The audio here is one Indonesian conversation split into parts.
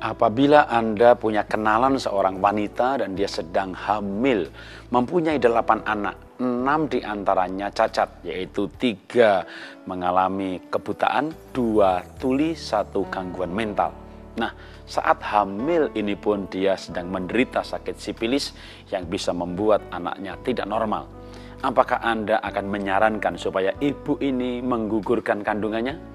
Apabila Anda punya kenalan seorang wanita dan dia sedang hamil, mempunyai 8 anak, 6 diantaranya cacat, yaitu 3 mengalami kebutaan, 2 tuli, 1 gangguan mental. Nah, saat hamil ini pun dia sedang menderita sakit sifilis yang bisa membuat anaknya tidak normal. Apakah Anda akan menyarankan supaya ibu ini menggugurkan kandungannya?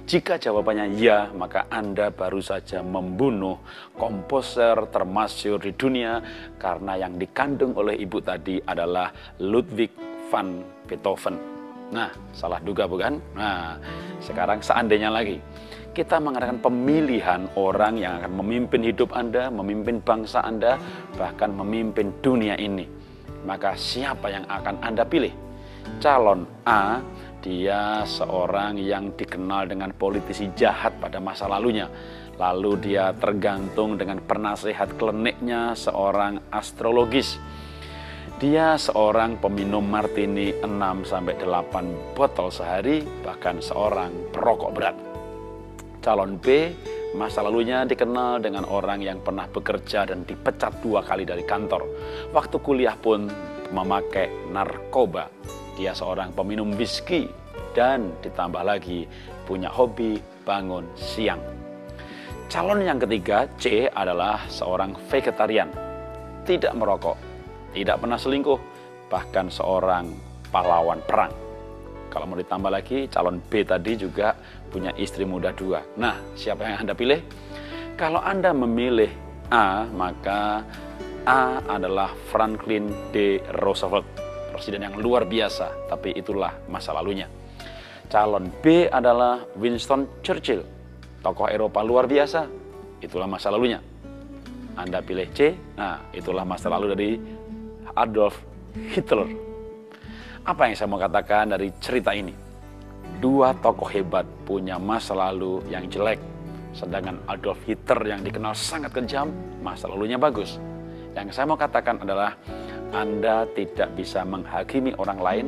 Jika jawabannya ya, maka Anda baru saja membunuh komposer termasyhur di dunia, karena yang dikandung oleh ibu tadi adalah Ludwig van Beethoven. Nah, salah duga bukan? Nah, sekarang seandainya lagi kita mengadakan pemilihan orang yang akan memimpin hidup Anda, memimpin bangsa Anda, bahkan memimpin dunia ini. Maka siapa yang akan Anda pilih? Calon A, dia seorang yang dikenal dengan politisi jahat pada masa lalunya. Lalu dia tergantung dengan penasehat kliniknya seorang astrologis. Dia seorang peminum martini 6-8 botol sehari, bahkan seorang perokok berat. Calon B, masa lalunya dikenal dengan orang yang pernah bekerja dan dipecat 2 kali dari kantor. Waktu kuliah pun memakai narkoba. Dia seorang peminum whisky dan ditambah lagi punya hobi bangun siang. Calon yang ketiga, C, adalah seorang vegetarian, tidak merokok, tidak pernah selingkuh, bahkan seorang pahlawan perang. Kalau mau ditambah lagi, calon B tadi juga punya istri muda 2. Nah, siapa yang Anda pilih? Kalau Anda memilih A, maka A adalah Franklin D. Roosevelt, presiden yang luar biasa, tapi itulah masa lalunya. Calon B adalah Winston Churchill, tokoh Eropa luar biasa, itulah masa lalunya. Anda pilih C, nah itulah masa lalu dari Adolf Hitler. Apa yang saya mau katakan dari cerita ini? 2 tokoh hebat punya masa lalu yang jelek, sedangkan Adolf Hitler yang dikenal sangat kejam, masa lalunya bagus. Yang saya mau katakan adalah Anda tidak bisa menghakimi orang lain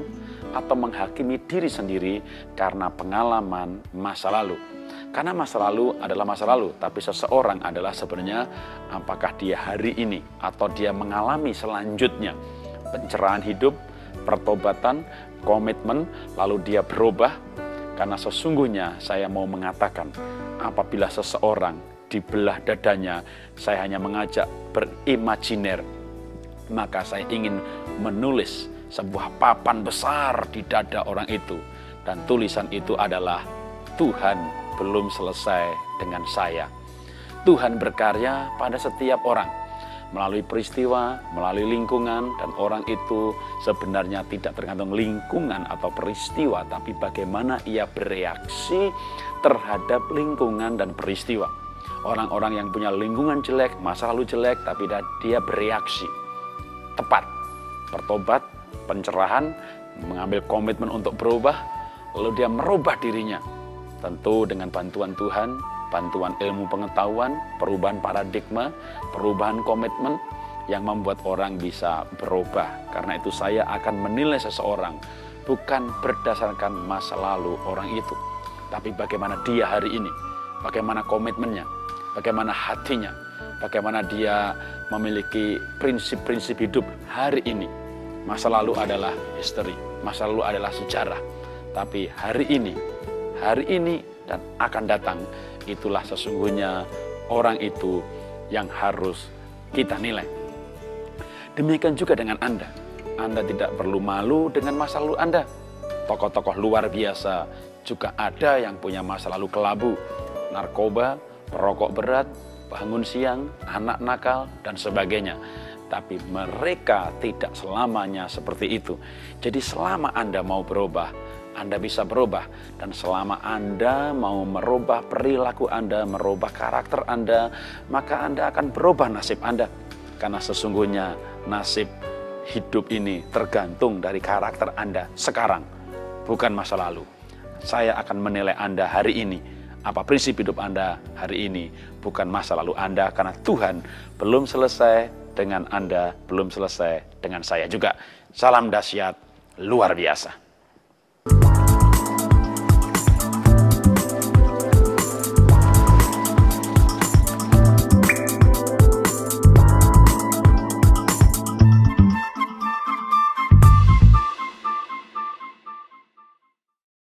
atau menghakimi diri sendiri karena pengalaman masa lalu. Karena masa lalu adalah masa lalu, tapi seseorang adalah sebenarnya apakah dia hari ini atau dia mengalami selanjutnya pencerahan hidup, pertobatan, komitmen, lalu dia berubah. Karena sesungguhnya saya mau mengatakan, apabila seseorang dibelah dadanya, saya hanya mengajak berimajiner, maka saya ingin menulis sebuah papan besar di dada orang itu. Dan tulisan itu adalah, Tuhan belum selesai dengan saya. Tuhan berkarya pada setiap orang, melalui peristiwa, melalui lingkungan, dan orang itu sebenarnya tidak tergantung lingkungan atau peristiwa, tapi bagaimana ia bereaksi terhadap lingkungan dan peristiwa. Orang-orang yang punya lingkungan jelek, masa lalu jelek, tapi dia bereaksi tepat, bertobat, pencerahan, mengambil komitmen untuk berubah, lalu dia merubah dirinya. Tentu dengan bantuan Tuhan, bantuan ilmu pengetahuan, perubahan paradigma, perubahan komitmen yang membuat orang bisa berubah. Karena itu saya akan menilai seseorang bukan berdasarkan masa lalu orang itu, tapi bagaimana dia hari ini, bagaimana komitmennya, bagaimana hatinya, bagaimana dia memiliki prinsip-prinsip hidup hari ini. Masa lalu adalah history, masa lalu adalah sejarah. Tapi hari ini dan akan datang, itulah sesungguhnya orang itu yang harus kita nilai. Demikian juga dengan Anda. Anda tidak perlu malu dengan masa lalu Anda. Tokoh-tokoh luar biasa juga ada yang punya masa lalu kelabu, narkoba, perokok berat, bangun siang, anak nakal, dan sebagainya. Tapi mereka tidak selamanya seperti itu. Jadi selama Anda mau berubah, Anda bisa berubah. Dan selama Anda mau merubah perilaku Anda, merubah karakter Anda, maka Anda akan berubah nasib Anda. Karena sesungguhnya nasib hidup ini tergantung dari karakter Anda sekarang, bukan masa lalu. Saya akan menilai Anda hari ini. Apa prinsip hidup Anda hari ini, bukan masa lalu Anda. Karena Tuhan belum selesai dengan Anda, belum selesai dengan saya juga. Salam dahsyat luar biasa.